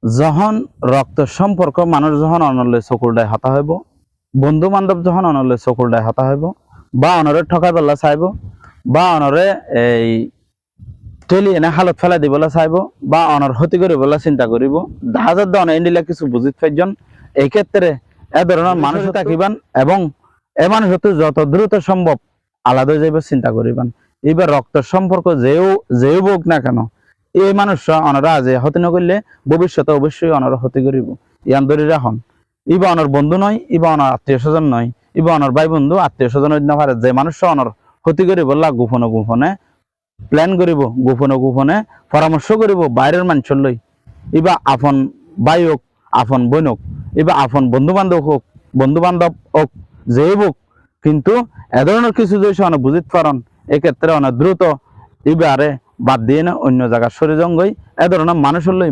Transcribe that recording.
যখন রক্ত সম্পর্ক মানুষ যখন অনলে চকুলডায় হতা হইব, বন্ধু বান্ধব যখন অনলে চকুলডায় হতা হইব, বা অনরে ঠকাই পেলা চাইব, বা অনরে এই টেলি এনে হালত ফেলাই দিবলে চাইব, বা অনর ক্ষতি করিবলে চিন্তা করিব, জাহাজের দন এন্ডিলে কিছু বুঝিত পাইজন। এই ক্ষেত্রে এ ধরনের মানুষ থাকিবান এবং এ মানুষ যত দ্রুত সম্ভব আলাদা হয়ে যাইব চিন্তা করিবান। এবার রক্ত সম্পর্ক যেও হোক না কেন, এই মানুষরা অনরা আজ ক্ষতি নকরলে ভবিষ্যতে অবশ্যই অনরা ক্ষতি করিব। ইয়ান ধরে রাখন ইবা অনর বন্ধু নয়, ইবা অনর আত্মীয় স্বজন নয়, ইবা অনর ভাই বন্ধু আত্মীয় স্বজন না পারে যে মানুষরা অনর ক্ষতি করিব গোপনে গোপনে প্ল্যান করিব, গোপনে গোপনে পরামর্শ করিব বাইরের মানুষের লই। ইবা আপন ভাই হোক, আপন বোন হোক, ইবা আপন বন্ধু বান্ধব হোক, যে হোক, কিন্তু এ ধরনের কিছু যদি অনেক বুঝিত পারেন, এক্ষেত্রে অনেক দ্রুত ইবারে বাদ দিয়ে না অন্য জায়গার শরীর জঙ্গই এ ধরনের মানুষের লই